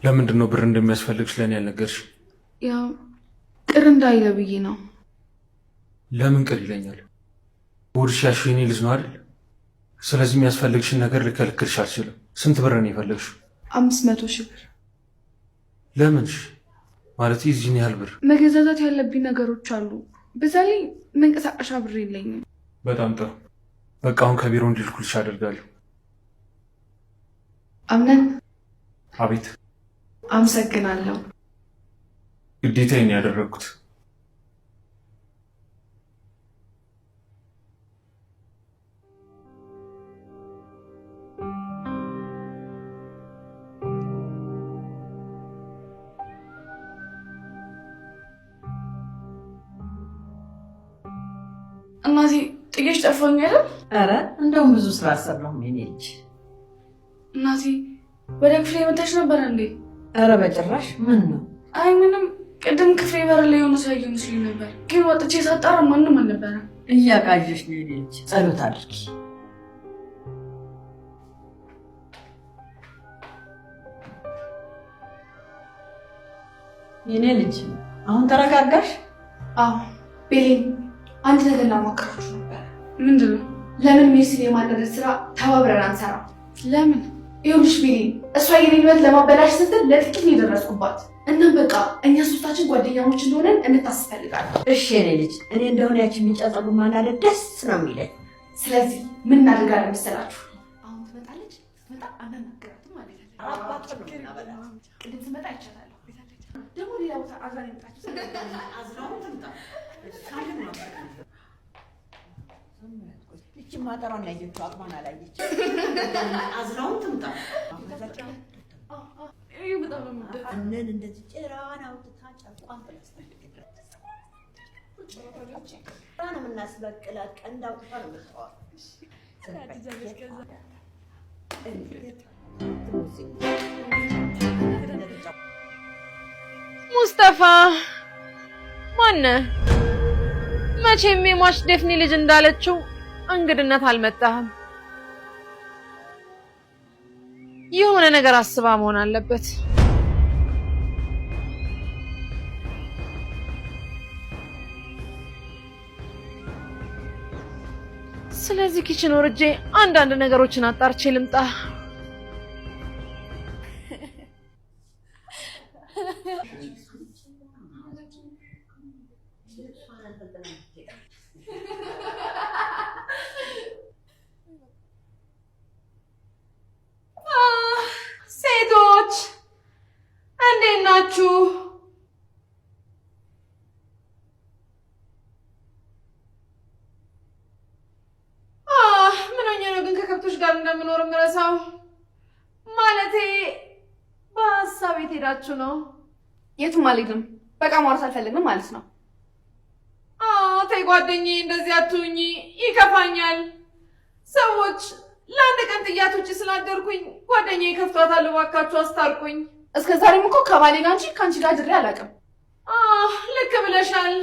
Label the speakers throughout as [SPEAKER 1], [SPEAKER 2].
[SPEAKER 1] ለምንድን ነው ብር እንደሚያስፈልግሽ ለኔ ያልነገርሽ?
[SPEAKER 2] ያው ቅር እንዳይለ ብዬ ነው።
[SPEAKER 1] ለምን ቅር ይለኛል? ወድሽ ያልሽው የኔ ልጅ ነው አይደል? ስለዚህ የሚያስፈልግሽን ነገር ልከልክልሽ አልችልም። ስንት ብር ነው የፈለግሽው?
[SPEAKER 2] 500 ሺህ ብር።
[SPEAKER 1] ለምንሽ? ማለት ይህን ያህል ብር?
[SPEAKER 2] መገዛዛት ያለብኝ ነገሮች አሉ። በዛ ላይ መንቀሳቀሻ ብር የለኝም።
[SPEAKER 1] በጣም ጥሩ። በቃ አሁን ከቢሮ እንዲልኩልሽ አደርጋለሁ።
[SPEAKER 2] አምነን።
[SPEAKER 1] አቤት።
[SPEAKER 2] አመሰግናለሁ።
[SPEAKER 1] ግዴታዬን ያደረግኩት።
[SPEAKER 2] እናቴ ጥዬሽ ጠፋኝ አይደል?
[SPEAKER 3] ኧረ እንደውም ብዙ ስራ አሰራሁም የኔ ልጅ።
[SPEAKER 2] እናቴ ወደ ክፍሌ መታች ነበር እንዴ?
[SPEAKER 3] ኧረ በጭራሽ። ምን ነው?
[SPEAKER 2] አይ ምንም። ቅድም ክፍሌ በር ላይ የሆነ ሰው ያየሁ መስሎኝ ነበር፣ ግን ወጥቼ ሳጣራ ማንም አልነበረም።
[SPEAKER 3] እያቃዠሽ ነው የኔ ልጅ። ጸሎት አድርጊ። የኔ ልጅ አሁን ተረጋጋሽ?
[SPEAKER 4] አዎ ቤሌን፣ አንድ ነገር ላማክራችሁ ነበር።
[SPEAKER 2] ምንድን ነው?
[SPEAKER 4] ለምን ሜስን የማናደድ ስራ ተባብረን አንሰራ?
[SPEAKER 2] ለምን?
[SPEAKER 4] ይኸውልሽ ቤሌን፣ እሷ የኔን ህይወት ለማበላሽ ስትል ለጥቂት ነው የደረስኩባት። እናም በቃ እኛ ሶስታችን ጓደኛሞች እንደሆነን እንድታስብ ፈልጋለሁ።
[SPEAKER 3] እሺ የኔ ልጅ፣ እኔ እንደሆነ ያቺ የሚጫ ጸጉር ማናደድ ደስ ነው የሚለኝ።
[SPEAKER 4] ስለዚህ ምን እናደርጋለን መሰላችሁ? አሁን ትመጣለች። ስትመጣ አናናገራትም ማለት ነው። ቅድም ትመጣ ይቻላለሁ። ደግሞ ሌላ ቦታ አዝራን ይመጣች
[SPEAKER 3] እቺ ማጠሯን ያየችው አቅሟን አላየች። አዝራውን ትምጣ። እነን እንደዚህ ጭራዋን አውጥታ ጨርቋን ብላስፈልግላት ነው የምናስበቅላት። ቀንድ አውጥታ ነው የምትጠዋል።
[SPEAKER 5] ሙስጠፋ ማነህ? መቼም የሟች ደፍኒ ልጅ እንዳለችው እንግድነት አልመጣህም። የሆነ ነገር አስባ መሆን አለበት። ስለዚህ ኪችን ወርጄ አንዳንድ ነገሮችን አጣርቼ ልምጣ።
[SPEAKER 2] ሴቶች እንዴት ናችሁ? ምን ሆኜ ነው ግን ከከብቶች ጋር እንደምኖር የምረሳው? ማለቴ በሀሳብ የት ሄዳችሁ ነው?
[SPEAKER 4] የቱም አልሄድም። በቃ ማውራት አልፈልግም ማለት ነው።
[SPEAKER 2] ተይ ጓደኛዬ፣ እንደዚህ አትሁኚ፣ ይከፋኛል። ሰዎች ለአንድ ቀን ጥያት ውጭ ስላደርኩኝ ጓደኛዬ ከፍቷታል። እባካችሁ አስታርቁኝ።
[SPEAKER 4] እስከ ዛሬም እኮ ከባሌ ጋር እንጂ ከአንቺ ጋር ድሬ አላውቅም።
[SPEAKER 2] ልክ ብለሻል።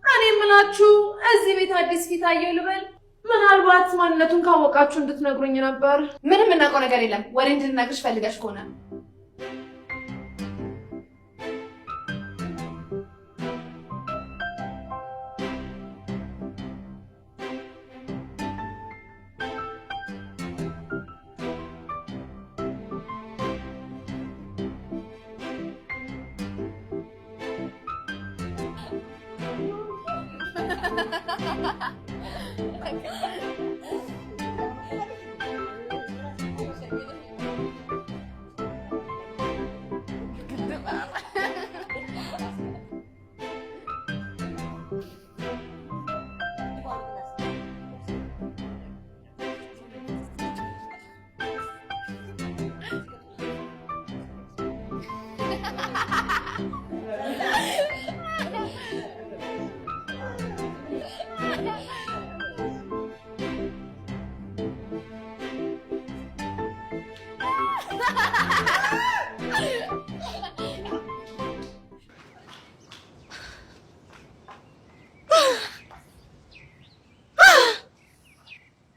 [SPEAKER 2] እኔ የምላችሁ እዚህ ቤት አዲስ ፊት አየሁ ልበል? ምናልባት ማንነቱን ካወቃችሁ እንድትነግሩኝ ነበር።
[SPEAKER 4] ምንም የምናውቀው ነገር የለም። ወሬ እንድንነግርሽ ፈልገሽ ከሆነ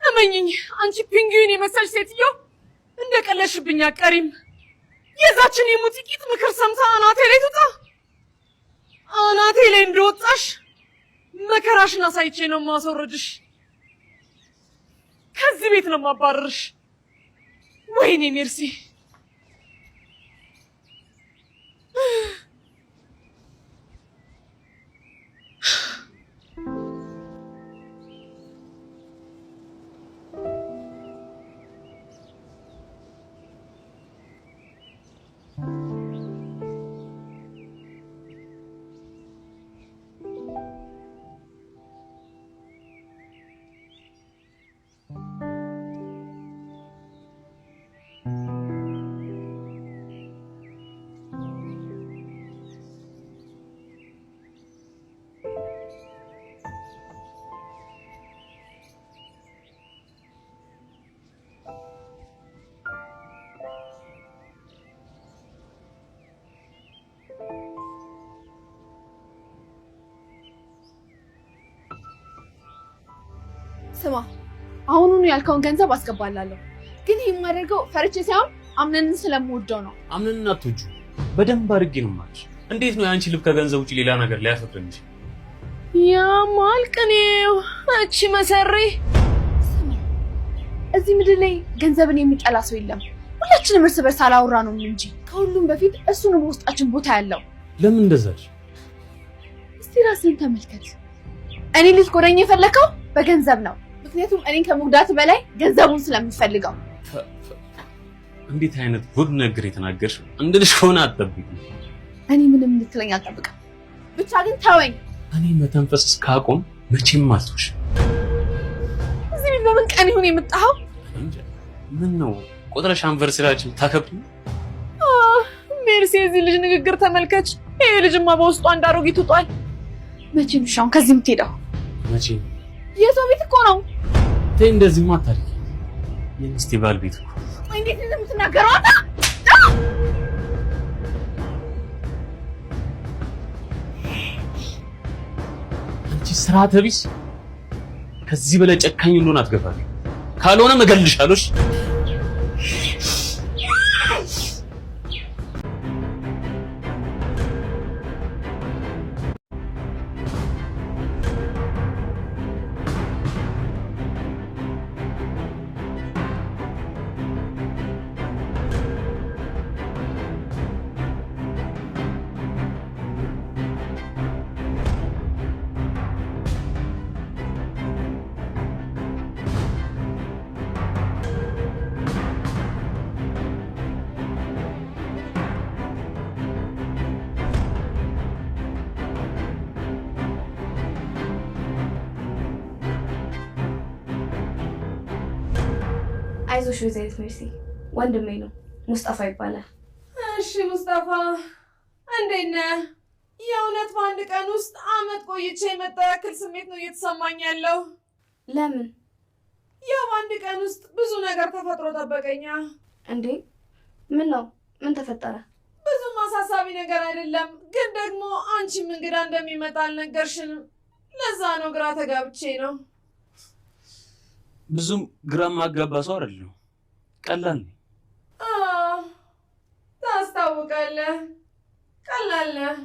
[SPEAKER 5] እመኝኝ አንቺ ፒንግዊን የመሰልሽ ሴትዮ እንደቀለሽብኝ አትቀሪም። የዛችን የሙቲቂት ምክር ሰምታ አናቴ ላይ ትውጣ። አናቴ ላይ እንደወጣሽ መከራሽን አሳይቼ ነው ማስወረድሽ። ከዚህ ቤት ነው ማባረርሽ። ወይኔ ሜርሲ
[SPEAKER 2] ስማ አሁኑኑ ያልከውን ገንዘብ አስገባላለሁ። ግን ይሄን ማድረገው ፈርቼ ሳይሆን አምነንን ስለምወደው ነው።
[SPEAKER 6] አምነንን አትወጁ። በደንብ አድርጌ ነው ማለት። እንዴት ነው ያንቺ ልብ ከገንዘብ ውጪ ሌላ ነገር ሊያፈቅር እንጂ?
[SPEAKER 5] ያማል ቅኔው እቺ መሰሪ።
[SPEAKER 2] ስማ እዚህ ምድር ላይ ገንዘብን የሚጠላ ሰው የለም። ሁላችንም እርስ በርስ አላወራ ነው እንጂ ከሁሉም በፊት እሱ ነው በውስጣችን ቦታ ያለው።
[SPEAKER 6] ለምን እንደዛች?
[SPEAKER 2] እስቲ ራስን ተመልከት። እኔ ልትጎዳኝ የፈለከው በገንዘብ ነው። ምክንያቱም እኔን ከመጉዳት በላይ ገንዘቡን ስለምፈልገው።
[SPEAKER 6] እንዴት አይነት ጉድ ነገር የተናገርሽ! እንድልሽ ሆነ አትጠብቂ።
[SPEAKER 2] እኔ ምንም እንድትለኝ አልጠብቅም። ብቻ ግን ተወኝ።
[SPEAKER 6] እኔ መተንፈስ እስካቆም መቼም አልተውሽ።
[SPEAKER 2] እዚህ ቤት በምን ቀን ይሁን የመጣኸው?
[SPEAKER 6] ምን ነው ቆጥረሽ አንቨርሰሪያችን ታከብሪ?
[SPEAKER 5] ሜርሲ የዚህ ልጅ ንግግር ተመልከች። ይሄ ልጅማ በውስጡ አንድ አሮጊት ውጧል።
[SPEAKER 2] መቼም ሻውን ከዚህ የምትሄደው
[SPEAKER 6] መቼ?
[SPEAKER 2] የሰው ቤት እኮ ነው።
[SPEAKER 6] ተይ እንደዚህማ አታድርጊ። የሚስቴ ባል ቤት እኮ።
[SPEAKER 2] እንዴት እንደምትናገረው አታ
[SPEAKER 6] አንቺ ስርዓተ ቢስ! ከዚህ በላይ ጨካኝ እንደሆነ አትገባኝ። ካልሆነ እገልሻለሁ።
[SPEAKER 4] አይዞሽ ወይዘሪት ሜርሲ፣ ወንድሜ ነው ሙስጣፋ ይባላል።
[SPEAKER 2] እሺ ሙስጣፋ እንዴት ነህ? የእውነት በአንድ ቀን ውስጥ አመት ቆይቼ የመጣ ያክል ስሜት ነው እየተሰማኝ ያለው።
[SPEAKER 4] ለምን?
[SPEAKER 2] ያው በአንድ ቀን ውስጥ ብዙ ነገር ተፈጥሮ ጠበቀኛ።
[SPEAKER 4] እንዴ ምን ነው? ምን ተፈጠረ?
[SPEAKER 2] ብዙም አሳሳቢ ነገር አይደለም፣ ግን ደግሞ አንቺም እንግዳ እንደሚመጣ አልነገርሽንም። ለዛ ነው ግራ ተጋብቼ ነው።
[SPEAKER 6] ብዙም ግራ ማጋባ ሰው አይደለም። ቀላል ነው።
[SPEAKER 2] ታስታውቃለህ። ቀላል ነህ።